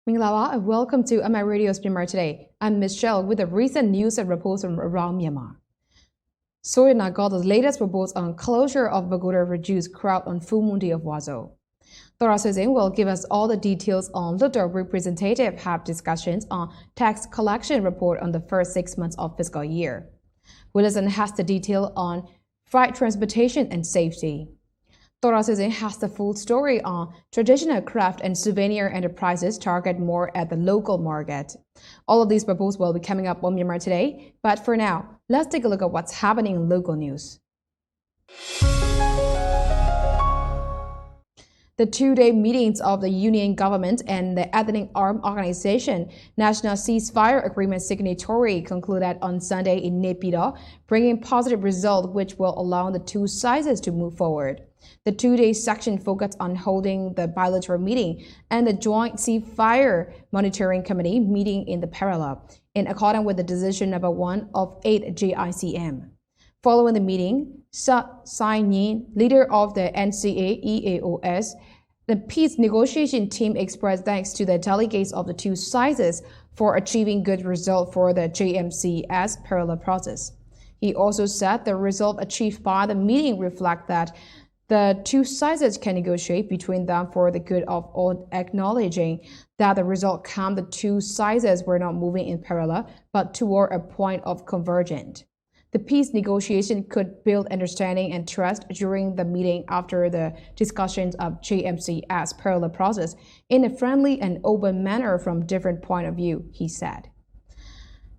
Minglawa and welcome to Myanmar Radio's Myanmar Today. I'm Michelle with the recent news and reports from around Myanmar. Sorina got the latest reports on closure of pagoda reduced crowd on Moon Day of Waso. Thora Susan will give us all the details on Hluttaw representative have discussions on tax collection report on the first 6 months of fiscal year. Willison has the detail on freight transportation and safety. Thora Susan has the full story on traditional craft and souvenir enterprises target more at the local market. All of these reports will be coming up on Myanmar Today, but for now, let's take a look at what's happening in local news. The two-day meetings of the union government and the ethnic armed organization National Ceasefire Agreement signatory concluded on Sunday in Naypyidaw, bringing positive results which will allow the two sides to move forward. The two-day section focused on holding the bilateral meeting and the Joint Ceasefire Monitoring Committee meeting in the parallel, in accordance with the decision number 1 of 8 JICM. Following the meeting, Sai Nyin, leader of the NCA-EAOS, the peace negotiation team expressed thanks to the delegates of the two sides for achieving good results for the JMC's parallel process. He also said the result achieved by the meeting reflect that the two sides can negotiate between them for the good of all, acknowledging that the result came the two sides were not moving in parallel, but toward a point of convergence. The peace negotiation could build understanding and trust during the meeting after the discussions of JMC's parallel process in a friendly and open manner from different point of view, he said.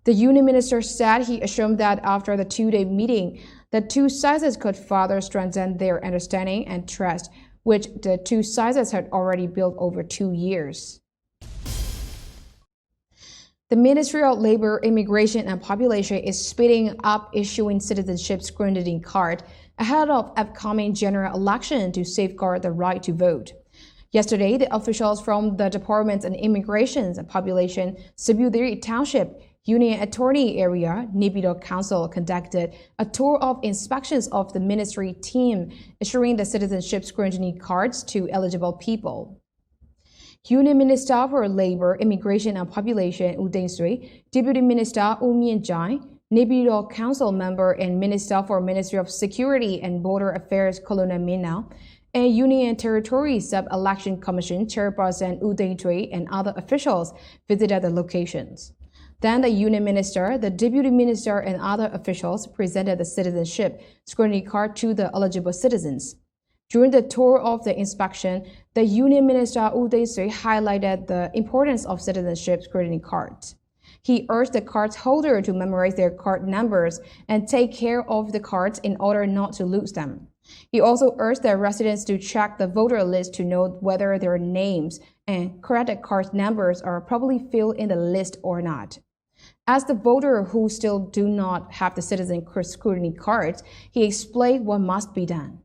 The union minister said he assumed that after the two-day meeting, the two sides could further strengthen their understanding and trust, which the two sides had already built over 2 years. The Ministry of Labor, Immigration and Population is speeding up issuing citizenship scrutiny card ahead of upcoming general election to safeguard the right to vote. Yesterday, the officials from the Department of Immigration and Population, Cebu Township, Union Attorney Area, Naypyidaw Council conducted a tour of inspections of the ministry team, issuing the citizenship scrutiny cards to eligible people. Union Minister for Labor, Immigration and Population, U Deng Sui, Deputy Minister U Mien Jai, Naypyidaw Council member and Minister for Ministry of Security and Border Affairs, Colonel Minna, and Union and Territory Sub-Election Commission Chairperson U Deng Sui and other officials visited the locations. Then the union minister, the deputy minister, and other officials presented the citizenship scrutiny card to the eligible citizens. During the tour of the inspection, the union minister U Deng Sui highlighted the importance of citizenship scrutiny cards. He urged the card holder to memorize their card numbers and take care of the cards in order not to lose them. He also urged the residents to check the voter list to know whether their names and credit card numbers are properly filled in the list or not. As the voter who still do not have the citizen scrutiny cards, he explained what must be done.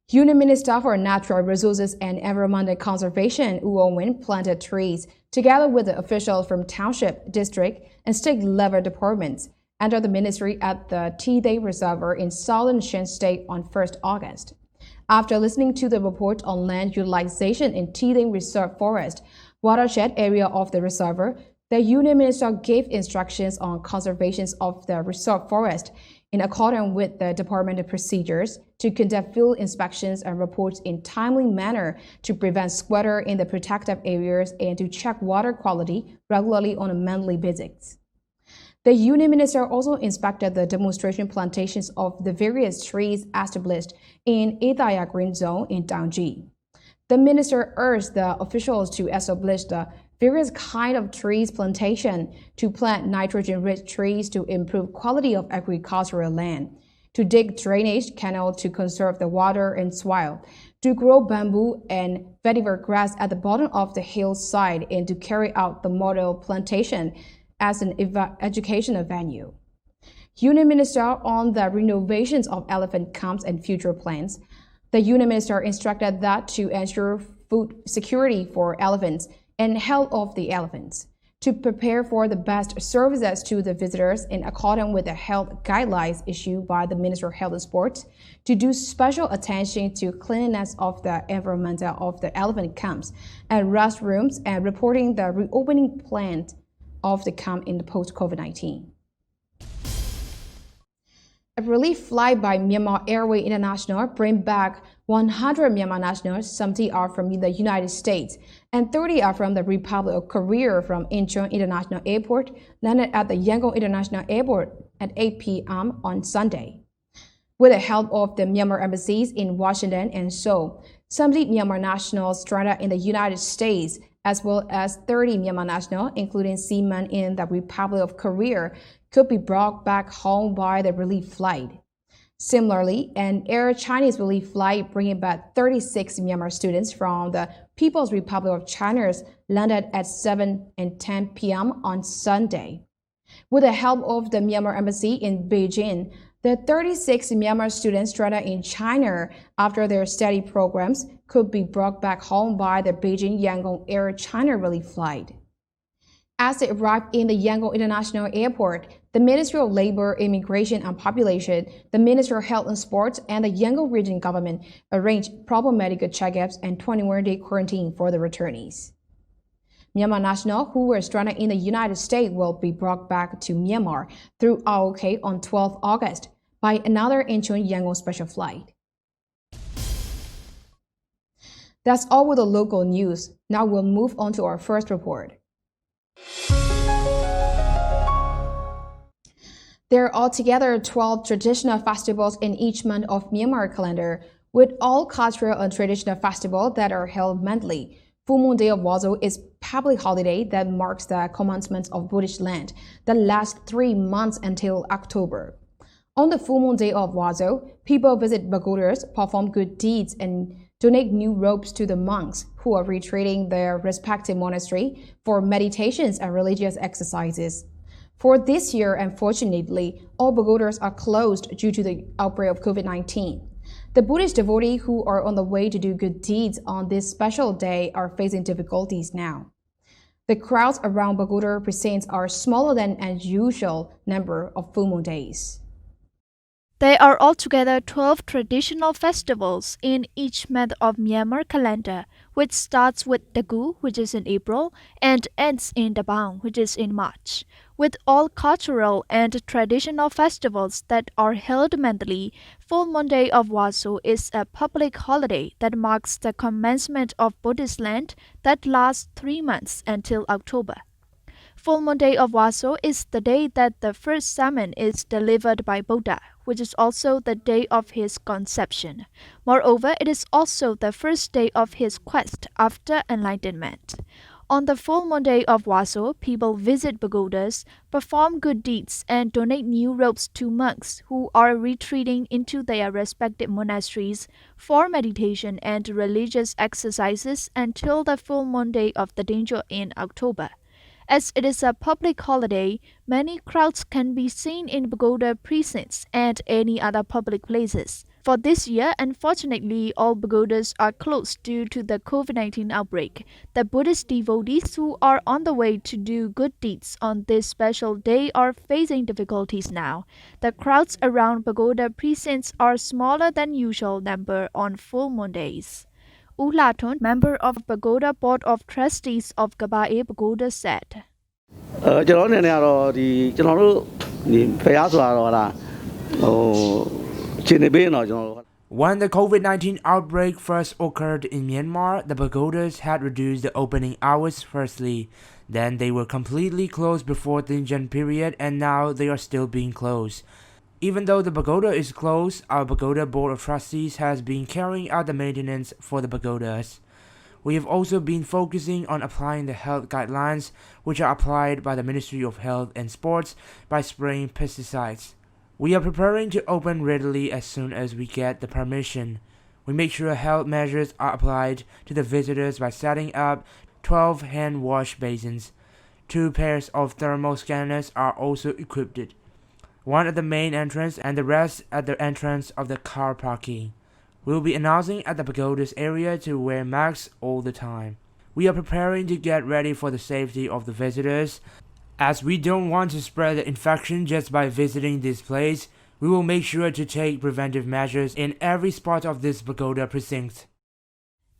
Union Minister for Natural Resources and Environmental Conservation, U Ong-win, planted trees together with the officials from township, district, and state-level departments under the ministry at the Hluttaw Reservoir in southern Shan State on 1st August. After listening to the report on land utilization in Hluttaw Reserve Forest, watershed area of the reservoir, the union minister gave instructions on conservation of the reserve forest in accordance with the departmental procedures to conduct field inspections and reports in timely manner to prevent squatter in the protected areas and to check water quality regularly on a monthly basis. The union minister also inspected the demonstration plantations of the various trees established in Ithaya Green Zone in Daungji. The minister urged the officials to establish the various kind of trees plantation, to plant nitrogen-rich trees to improve quality of agricultural land, to dig drainage canal to conserve the water and soil, to grow bamboo and vetiver grass at the bottom of the hillside, and to carry out the model plantation as an educational venue. Union Minister on the renovations of elephant camps and future plans. The union minister instructed that to ensure food security for elephants and health of the elephants, to prepare for the best services to the visitors in accordance with the health guidelines issued by the Ministry of Health and Sports, to do special attention to cleanliness of the environment of the elephant camps and restrooms, and reporting the reopening plan of the camp in the post-COVID-19. A relief flight by Myanmar Airways International bring back 100 Myanmar nationals. 70 are from the United States and 30 are from the Republic of Korea from Incheon International Airport, landed at the Yangon International Airport at 8 p.m. on Sunday. With the help of the Myanmar embassies in Washington and Seoul, 70 Myanmar nationals stranded in the United States, as well as 30 Myanmar nationals, including seamen in the Republic of Korea, could be brought back home by the relief flight. Similarly, an Air Chinese relief flight bringing back 36 Myanmar students from the People's Republic of China landed at 7 and 10 p.m. on Sunday. With the help of the Myanmar embassy in Beijing, the 36 Myanmar students stranded in China after their study programs could be brought back home by the Beijing Yangon Air China relief flight. As they arrived in the Yangon International Airport, the Ministry of Labor, Immigration and Population, the Ministry of Health and Sports, and the Yangon region government arranged proper medical checkups and 21-day quarantine for the returnees. Myanmar nationals who were stranded in the United States will be brought back to Myanmar through ROK on 12 August by another Incheon Yangon special flight. That's all with the local news. Now we'll move on to our first report. There are altogether 12 traditional festivals in each month of Myanmar calendar, with all cultural and traditional festivals that are held monthly. Full Moon Day of Waso is public holiday that marks the commencement of Buddhist Lent that lasts 3 months until October. On the Full Moon Day of Waso, people visit pagodas, perform good deeds, and donate new robes to the monks who are retreating their respective monastery for meditations and religious exercises. For this year, unfortunately, all pagodas are closed due to the outbreak of COVID-19. The Buddhist devotees who are on the way to do good deeds on this special day are facing difficulties now. The crowds around pagoda precincts are smaller than an usual number of full moon days. There are altogether 12 traditional festivals in each month of Myanmar calendar, which starts with Dagu, which is in April, and ends in Dabang, which is in March. With all cultural and traditional festivals that are held monthly, Full Moon Day of Waso is a public holiday that marks the commencement of Buddhist Lent that lasts 3 months until October. Full Moon Day of Waso is the day that the first sermon is delivered by Buddha, which is also the day of his conception. Moreover, it is also the first day of his quest after enlightenment. On the Full Moon Day of Waso, people visit pagodas, perform good deeds, and donate new robes to monks who are retreating into their respective monasteries for meditation and religious exercises until the Full Moon Day of the Danger in October. As it is a public holiday, many crowds can be seen in pagoda precincts and any other public places. For this year, unfortunately, all pagodas are closed due to the COVID-19 outbreak. The Buddhist devotees who are on the way to do good deeds on this special day are facing difficulties now. The crowds around pagoda precincts are smaller than usual number on full moon days. Hluttaw, member of Pagoda Board of Trustees of Kabae Pagoda, said. When the COVID-19 outbreak first occurred in Myanmar, the pagodas had reduced the opening hours firstly. Then they were completely closed before the Dinjan period, and now they are still being closed. Even though the pagoda is closed, our Pagoda Board of Trustees has been carrying out the maintenance for the pagodas. We have also been focusing on applying the health guidelines, which are applied by the Ministry of Health and Sports by spraying pesticides. We are preparing to open readily as soon as we get the permission. We make sure health measures are applied to the visitors by setting up 12 hand wash basins. 2 pairs of thermal scanners are also equipped. One at the main entrance and the rest at the entrance of the car parking. We will be announcing at the pagodas area to wear masks all the time. We are preparing to get ready for the safety of the visitors. As we don't want to spread the infection just by visiting this place, we will make sure to take preventive measures in every spot of this pagoda precinct.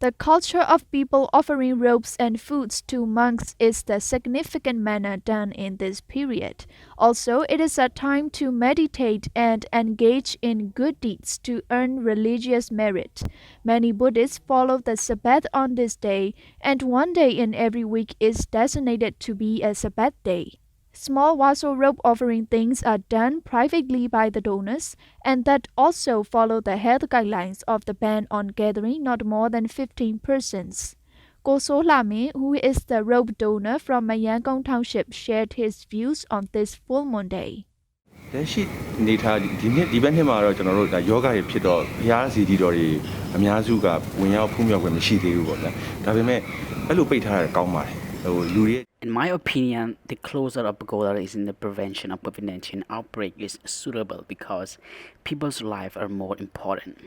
The culture of people offering robes and foods to monks is the significant manner done in this period. Also, it is a time to meditate and engage in good deeds to earn religious merit. Many Buddhists follow the Sabbath on this day, and one day in every week is designated to be a Sabbath day. Small Waso robe offering things are done privately by the donors, and that also follow the health guidelines of the ban on gathering not more than 15 persons. Ko So Hlamin, who is the robe donor from Mayangkong Township, shared his views on this full moon day. လက်ရှိနေထားဒီဘက်နှစ်မှာတော့ကျွန်တော်တို့ဒါယောဂတွေဖြစ်တော့ဘုရားစီတီတော်တွေအများစုကဝင်ရောက်ဖူးမြောက်ခွင့်မရှိသေးဘူးပေါ့ဗျာဒါပေမဲ့အဲ့လိုပိတ်ထားတာကောင်းပါတယ်ဟိုလူတွေ In my opinion, the closure of pagoda is in the prevention of COVID-19 outbreak is suitable because people's lives are more important.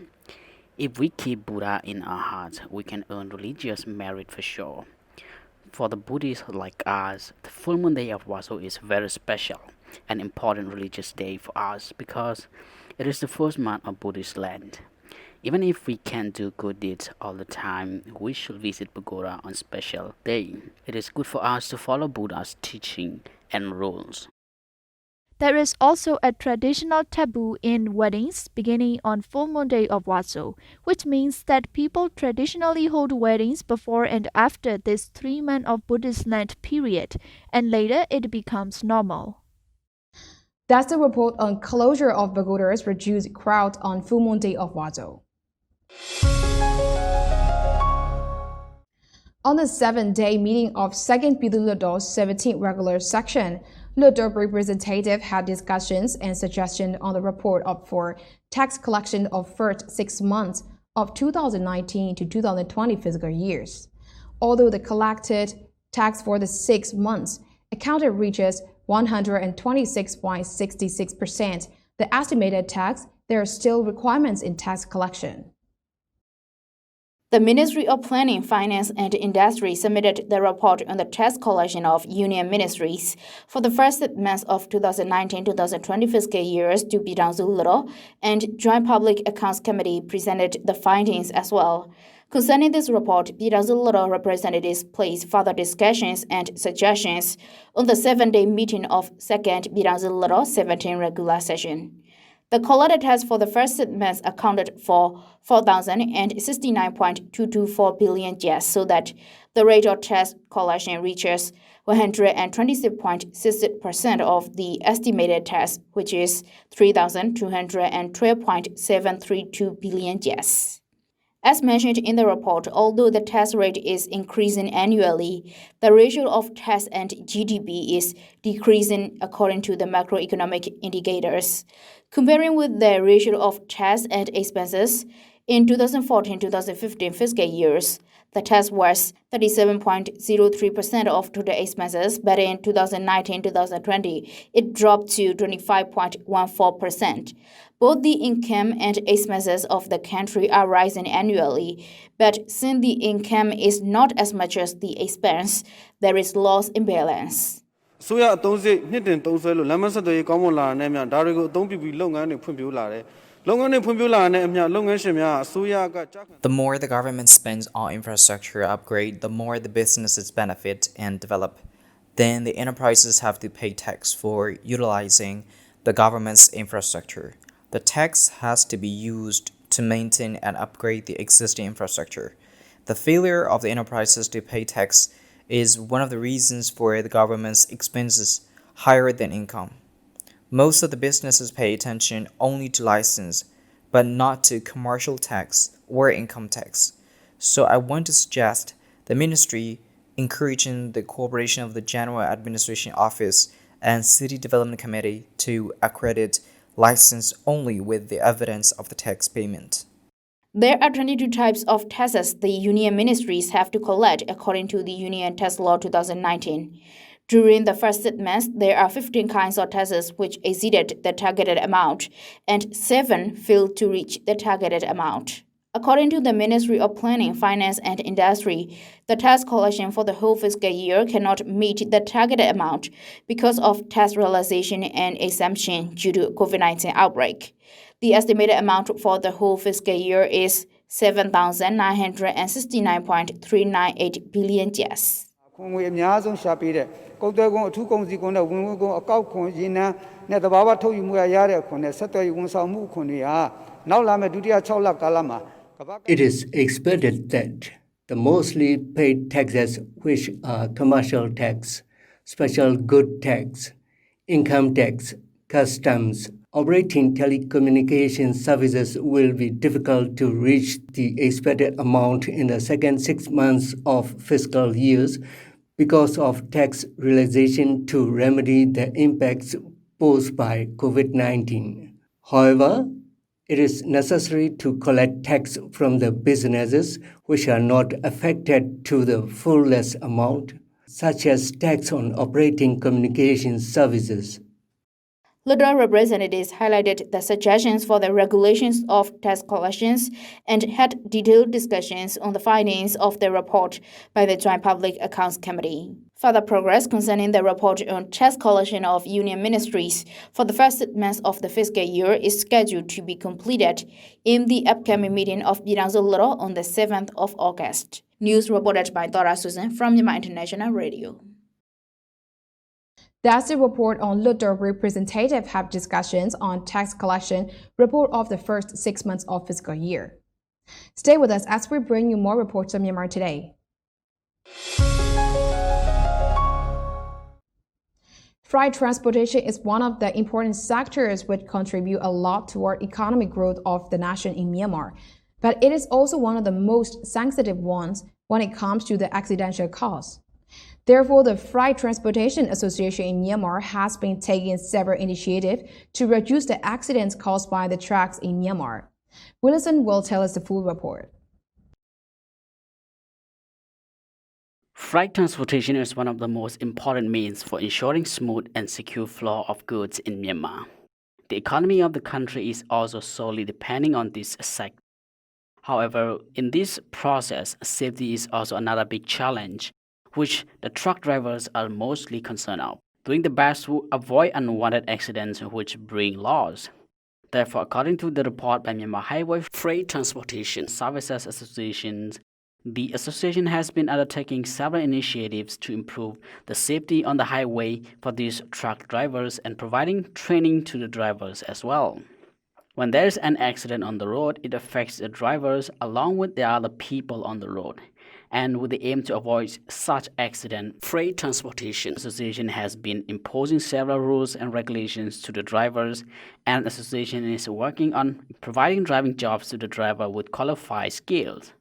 If we keep Buddha in our hearts, we can earn religious merit for sure. For the Buddhists like us, the full moon day of Waso is very special and important religious day for us because it is the first month of Buddhist land. Even if we can't do good deeds all the time, we should visit pagoda on special day. It is good for us to follow Buddha's teaching and rules. There is also a traditional taboo in weddings beginning on full moon day of Waso, which means that people traditionally hold weddings before and after this 3 months of Buddhist Lent period, and later it becomes normal. That's the report on closure of pagodas reduced crowd on full moon day of Waso. On the 7th-day meeting of 2nd Hluttaw's 17th regular section, Hluttaw representative had discussions and suggestions on the report for tax collection of first 6 months of 2019 to 2020 fiscal years. Although the collected tax for the 6 months accounted reaches 126.66%, the estimated tax, there are still requirements in tax collection. The Ministry of Planning, Finance and Industry submitted the report on the tax collection of union ministries for the first months of 2019-2020 fiscal years to Hluttaw, and Joint Public Accounts Committee presented the findings as well. Concerning this report, Hluttaw representatives placed further discussions and suggestions on the 7-day meeting of 2nd Hluttaw 17th regular session. The collected tax for the first 6 months accounted for 4,069.224 billion jas, so that the rate of tax collection reaches 126.60% of the estimated tax, which is 3,212.732 billion jas. As mentioned in the report, although the tax rate is increasing annually, the ratio of tax and GDP is decreasing according to the macroeconomic indicators. Comparing with the ratio of tax and expenses, in 2014-2015 fiscal years, the tax was 37.03% of total expenses, but in 2019-2020, it dropped to 25.14%. Both the income and expenses of the country are rising annually, but since the income is not as much as the expense, there is loss imbalance. ဆိုရအသုံးစရိတ်နှစ်တင်သုံးဆွဲလို့လမ်းမဆက်သွယ်ရေးကောင်းမွန်လာတဲ့များဒါတွေကိုအသုံးပြုပြီးလုပ်ငန်းတွေဖွံ့ဖြိုးလာတယ်လုပ်ငန်းတွေဖွံ့ဖြိုးလာတဲ့အမျှလုပ်ငန်းရှင်များအစိုးရက The more the government spends on infrastructure upgrade, the more the businesses benefit and develop. Then the enterprises have to pay tax for utilizing the government's infrastructure. The tax has to be used to maintain and upgrade the existing infrastructure. The failure of the enterprises to pay tax is one of the reasons for the government's expenses higher than income. Most of the businesses pay attention only to license, but not to commercial tax or income tax. So I want to suggest the ministry encouraging the cooperation of the General Administration Office and City Development Committee to accredit license only with the evidence of the tax payment. There are 22 types of taxes the union ministries have to collect according to the Union Tax Law 2019. During the first 6 months, there are 15 kinds of taxes which exceeded the targeted amount, and 7 failed to reach the targeted amount. According to the Ministry of Planning, Finance and Industry, the tax collection for the whole fiscal year cannot meet the targeted amount because of tax realization and exemption due to COVID-19 outbreak. The estimated amount for the whole fiscal year is 7,969.398 billion yes. ခွန်ငွေအများဆုံးရှာပေးတဲ့ကုတ်သွဲကွန်အထူးကုန်စည်ကွန်နဲ့ဝင်ငွေကွန်အကောက်ခွန်ရင်းနှန်းနဲ့တဘာဝထုတ်ယူမှုရတဲ့ခွန်နဲ့ဆက်သွယ်ရေးဝန်ဆောင်မှုခွန်တွေဟာနောက်လာမယ့်ဒုတိယ6လကာလမှာ It is expected that the mostly paid taxes, which are commercial tax, special good tax, income tax, customs, operating telecommunication services will be difficult to reach the expected amount in the second 6 months of fiscal years because of tax realization to remedy the impacts posed by COVID-19. However, it is necessary to collect tax from the businesses which are not affected to the fullest amount, such as tax on operating communication services. Hluttaw representatives highlighted the suggestions for the regulations of tax collections and had detailed discussions on the findings of the report by the Joint Public Accounts Committee. Further progress concerning the report on tax collection of union ministries for the first month of the fiscal year is scheduled to be completed in the upcoming meeting of Hluttaw on the 7th of August. News reported by Dora Susan from Myanmar International Radio. That's the report on Hluttaw representatives have discussions on tax collection report of the first 6 months of fiscal year. Stay with us as we bring you more reports on Myanmar Today. Freight transportation is one of the important sectors which contribute a lot toward economic growth of the nation in Myanmar, but it is also one of the most sensitive ones when it comes to the accidental costs. Therefore, the Freight Transportation Association in Myanmar has been taking several initiatives to reduce the accidents caused by the trucks in Myanmar. Wilson will tell us the full report. Freight transportation is one of the most important means for ensuring smooth and secure flow of goods in Myanmar. The economy of the country is also solely depending on this sector. However, in this process, safety is also another big challenge, which the truck drivers are mostly concerned of, doing the best to avoid unwanted accidents which bring loss. Therefore, according to the report by Myanmar Highway Freight Transportation Services Association, the association has been undertaking several initiatives to improve the safety on the highway for these truck drivers and providing training to the drivers as well. When there is an accident on the road, it affects the drivers along with the other people on the road. And with the aim to avoid such accident, Freight Transportation Association has been imposing several rules and regulations to the drivers, and the association is working on providing driving jobs to the driver with qualified skills.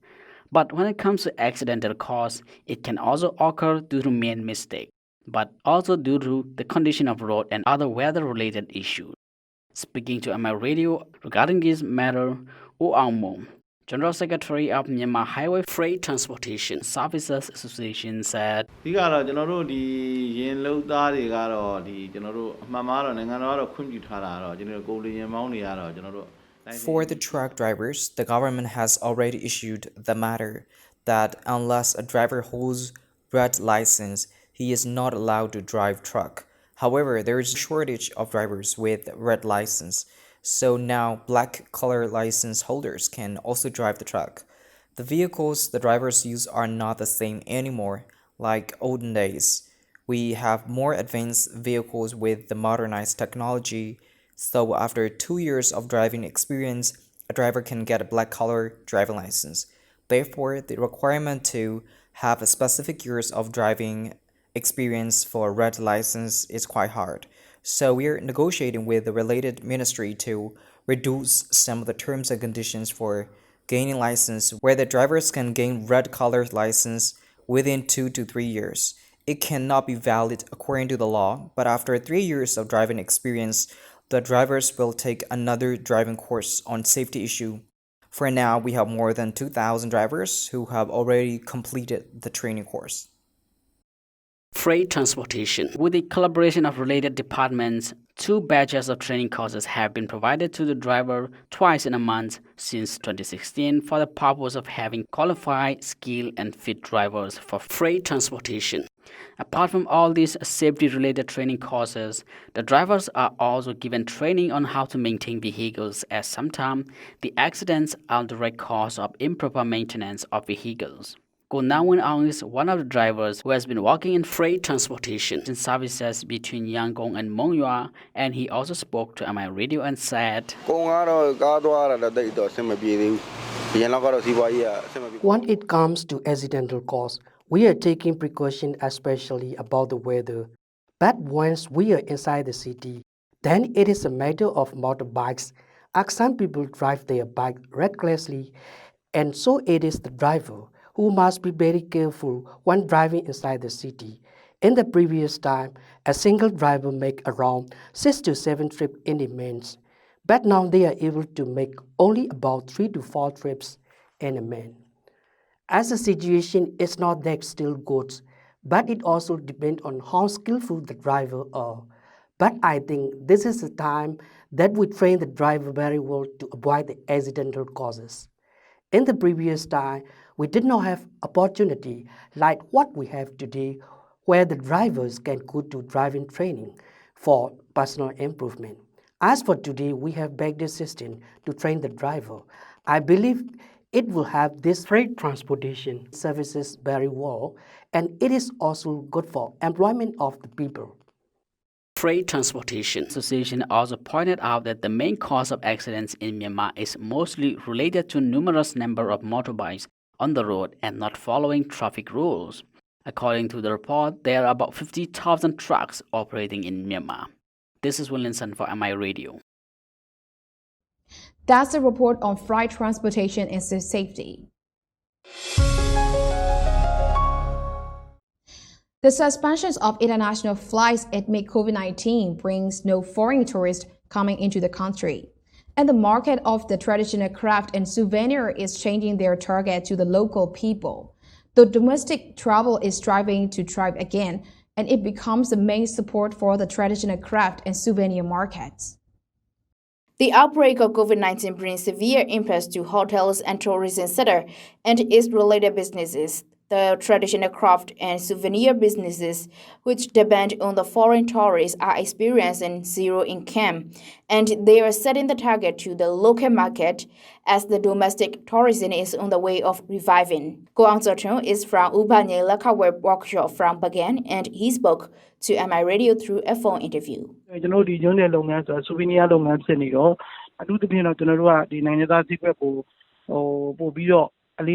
But when it comes to accidental cause, it can also occur due to main mistake, but also due to the condition of road and other weather-related issues. Speaking to MI Radio regarding this matter, O Aung General Secretary of Myanmar Highway Freight Transportation Services Association said, ဒီကတော့ကျွန်တော်တို့ဒီရင်လုံးသားတွေကတော့ဒီကျွန်တော်တို့အမှန်မှားတော့နိုင်ငံတော်ကတော့ခွင့်ပြုထားတာတော့ကျွန်တော်တို့ကိုယ်လရင်မောင်းတွေကတော့ကျွန်တော်တို့ For the truck drivers, the government has already issued the matter that unless a driver holds red license, he is not allowed to drive truck. However, there is a shortage of drivers with red license, so now black color license holders can also drive the truck. The vehicles the drivers use are not the same anymore, like olden days. We have more advanced vehicles with the modernized technology, so after 2 years of driving experience, a driver can get a black color driving license. Therefore, the requirement to have a specific years of driving experience for a red license is quite hard. So we're negotiating with the related ministry to reduce some of the terms and conditions for gaining license where the drivers can gain red color license within 2 to 3 years. It cannot be valid according to the law, but after 3 years of driving experience, the drivers will take another driving course on safety issue. For now, we have more than 2,000 drivers who have already completed the training course. Freight transportation. With the collaboration of related departments, 2 batches of training courses have been provided to the driver twice in a month since 2016 for the purpose of having qualified, skilled, and fit drivers for freight transportation. Apart from all these safety-related training courses, the drivers are also given training on how to maintain vehicles, as sometimes the accidents are the direct cause of improper maintenance of vehicles. Konawin Aung is one of the drivers who has been working in freight transportation in services between Yangon and Mongyua, and he also spoke to MI Radio and said, When it comes to accidental cause, we are taking precaution especially about the weather. But once we are inside the city, then it is a matter of motorbikes, as some people drive their bike recklessly, and so it is the driver who must be very careful when driving inside the city. In the previous time, a single driver make around 6 to 7 trips in a month, but now they are able to make only about 3 to 4 trips in a month. As the situation is not that still good, but it also depends on how skillful the driver are. But I think this is the time that we train the driver very well to avoid the accidental causes. In the previous time, we did not have opportunity like what we have today, where the drivers can go to driving training for personal improvement. As for today, we have better system to train the driver. I believe it will have this freight transportation services very well, and it is also good for employment of the people. Freight Transportation Association also pointed out that the main cause of accidents in Myanmar is mostly related to numerous number of motorbikes on the road and not following traffic rules. According to the report, there are about 50,000 trucks operating in Myanmar. This is Williamson for MI Radio. That's the report on freight transportation and safety. The suspensions of international flights amid COVID-19 brings no foreign tourists coming into the country. And the market of the traditional craft and souvenir is changing their target to the local people. The domestic travel is striving to thrive again, and it becomes the main support for the traditional craft and souvenir markets. The outbreak of COVID-19 brings severe impacts to hotels and tourism sector and its related businesses. The traditional craft and souvenir businesses, which depend on the foreign tourists, are experiencing zero income, and they are setting the target to the local market as the domestic tourism is on the way of reviving. Ko Aung Tsorn is from Ubanye Lakawe workshop from Bagan, and he spoke to MI Radio through a phone interview. As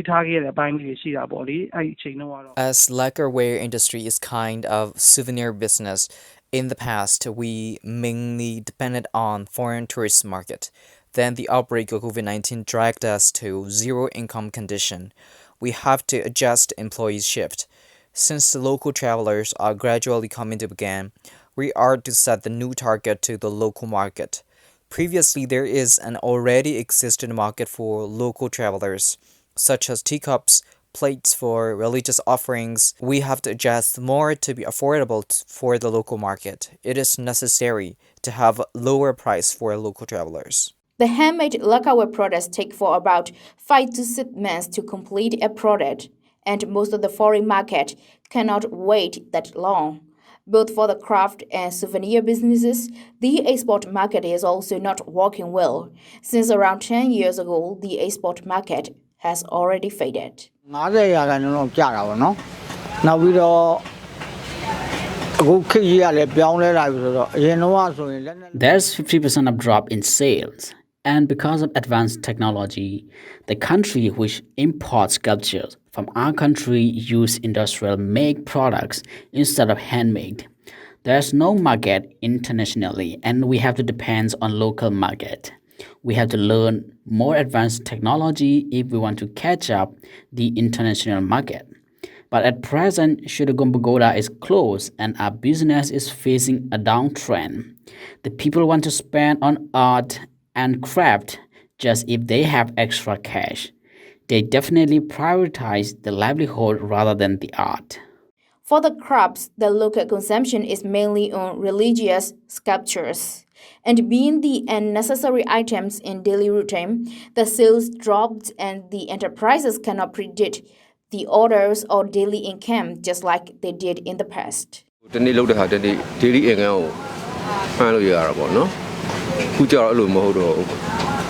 lacquerware industry is kind of souvenir business, in the past we mainly depended on foreign tourist market. Then the outbreak of COVID-19 dragged us to zero income condition. We have to adjust employees' shift. Since the local travelers are gradually coming to Bagan, we are to set the new target to the local market. Previously, there is an already existing market for local travelers, such as teacups, plates for religious offerings. We have to adjust more to be affordable for the local market. It is necessary to have lower price for local travelers. The handmade lacquerware products take for about 5 to 6 months to complete a product, and most of the foreign market cannot wait that long. Both for the craft and souvenir businesses, the export market is also not working well. Since around 10 years ago, the export market has already faded. There's 50% of drop in sales, and because of advanced technology, the country which imports sculptures from our country use industrial made products instead of handmade. There's no market internationally, and we have to depend on local market. We have to learn more advanced technology if we want to catch up the international market. But at present, Hluttaw Pagoda is closed and our business is facing a downtrend. The people want to spend on art and craft just if they have extra cash. They definitely prioritize the livelihood rather than the art. For the crops, the local consumption is mainly on religious sculptures. And being the unnecessary items in daily routine, the sales dropped and the enterprises cannot predict the orders or daily income just like they did in the past. daily income မှန်းလို့ရတာပေါ့နော်ခုကြောက်အဲ့လိုမဟုတ်တော့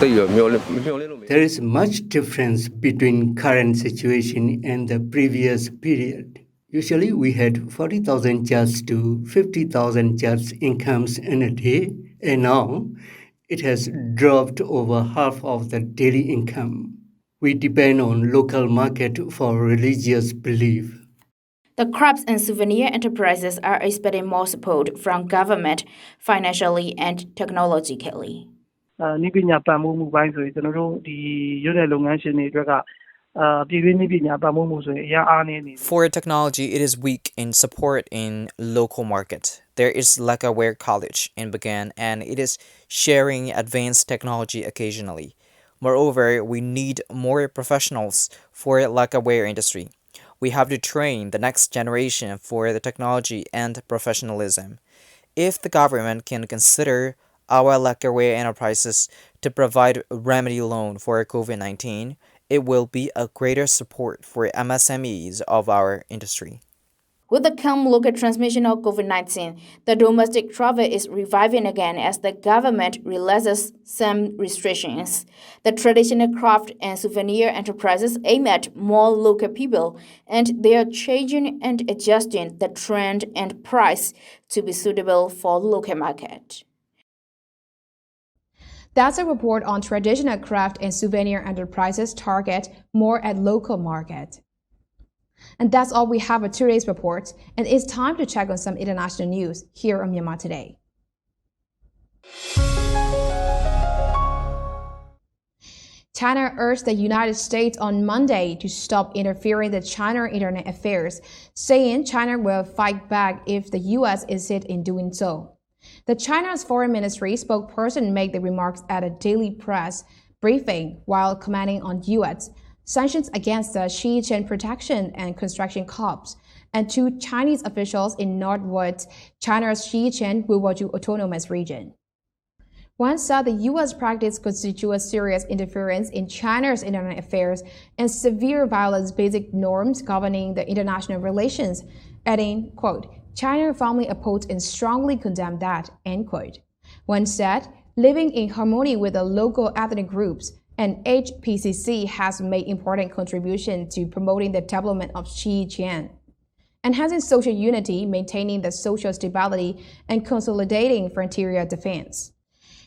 တိတ်ရမျောလင်းလို့ There is much difference between current situation and the previous period. Usually we had 40,000 kyats to 50,000 kyats incomes in a day, and now it has dropped over half of the daily income. We depend on local market for religious belief. The crafts and souvenir enterprises are expecting more support from government financially and technologically. နိပညာပံ့ပိုးမှုပိုင်းဆိုရင်ကျွန်တော်တို့ဒီရုပ်တဲ့လုပ်ငန်းရှင်တွေအတွက်ကပြည်တွင်းနိပညာပံ့ပိုးမှုဆိုရင်အများအားနည်းနေ For technology, it is weak in support in local market. There is Hluttaw College in Bagan, and it is sharing advanced technology occasionally. Moreover, we need more professionals for Hluttaw industry. We have to train the next generation for the technology and professionalism. If the government can consider our Hluttaw enterprises to provide remedy loan for COVID-19, it will be a greater support for MSMEs of our industry. With the calm local transmission of COVID-19, the domestic travel is reviving again as the government relaxes some restrictions. The traditional craft and souvenir enterprises aim at more local people, and they are changing and adjusting the trend and price to be suitable for local market. That's a report on traditional craft and souvenir enterprises target more at local market. And that's all we have for today's report, and it's time to check on some international news here on Myanmar Today. China urged the United States on Monday to stop interfering in China internet affairs, saying China will fight back if the U.S. insists in doing so. The China's foreign ministry spokesperson made the remarks at a daily press briefing while commenting on U.S. sanctions against the Xinjiang Protection and Construction Corps and two Chinese officials in northwest China's Xinjiang Autonomous Region. One said the U.S. practice constitutes serious interference in China's internet affairs and severe violates basic norms governing the international relations, adding, quote, China firmly opposed and strongly condemned that, end quote. One said, living in harmony with the local ethnic groups, and HPCC has made important contributions to promoting the development of Xinjiang, enhancing social unity, maintaining the social stability, and consolidating frontier defense.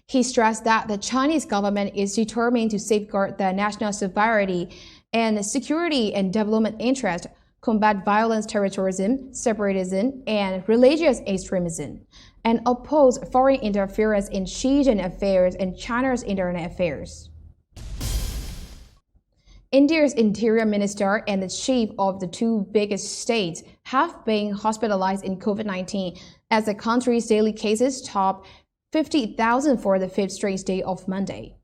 He stressed that the Chinese government is determined to safeguard the national sovereignty and security and development interests, combat violence, terrorism, separatism, and religious extremism, and oppose foreign interference in Xinjiang affairs and China's internet affairs. India's interior minister and the chief of the two biggest states have been hospitalized in COVID-19 as the country's daily cases top 50,000 for the fifth straight day of Monday.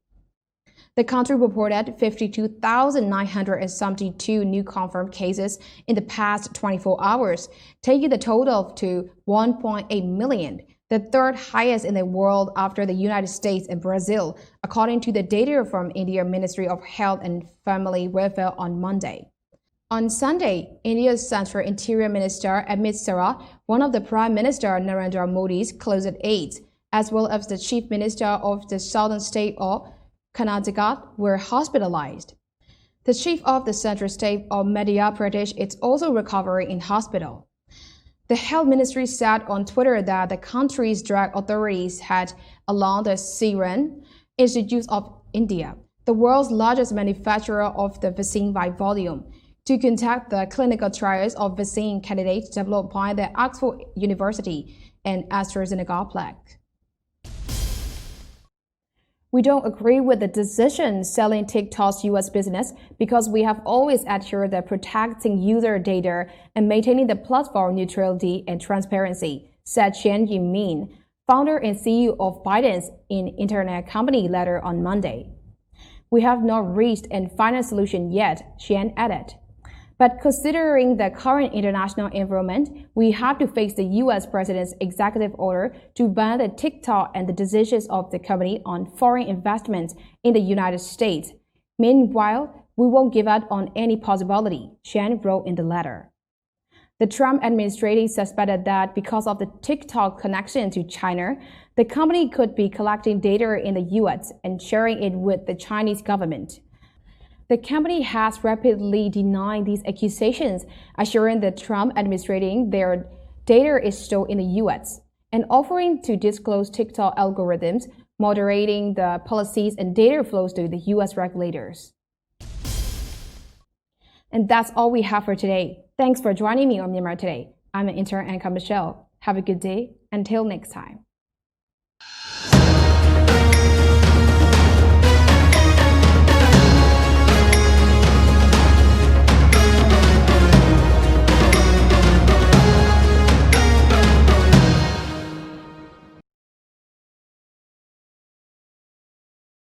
The country reported 52,972 new confirmed cases in the past 24 hours, taking the total to 1.8 million, the third highest in the world after the United States and Brazil, according to the data from India Ministry of Health and Family Welfare on Monday. On Sunday, India's Central Interior Minister Amit Shah, one of the Prime Minister Narendra Modi's closest aides, as well as the Chief Minister of the Southern State of Karnataka, were hospitalized. The chief of the Central State of Madhya Pradesh is also recovering in hospital. The Health Ministry said on Twitter that the country's drug authorities had, along the Serum Institute of India, the world's largest manufacturer of the vaccine by volume, to conduct the clinical trials of vaccine candidates developed by the Oxford University and AstraZeneca Plaque. We don't agree with the decision selling TikTok's U.S. business because we have always adhered to protecting user data and maintaining the platform neutrality and transparency, said Chen Yimin, founder and CEO of ByteDance, in internet company letter on Monday. We have not reached a final solution yet, Chen added. But considering the current international environment, we have to face the US President's executive order to ban the TikTok and the decisions of the company on foreign investments in the United States. Meanwhile, we won't give up on any possibility, Chen wrote in the letter. The Trump administration suspected that because of the TikTok connection to China, the company could be collecting data in the US and sharing it with the Chinese government. The company has rapidly denied these accusations, assuring the Trump administration their data is stored in the US and offering to disclose TikTok algorithms, moderating the policies and data flows to the US regulators. And that's all we have for today. Thanks for joining me on Myanmar Today. I'm an intern anchor Michelle. Have a good day. Until next time.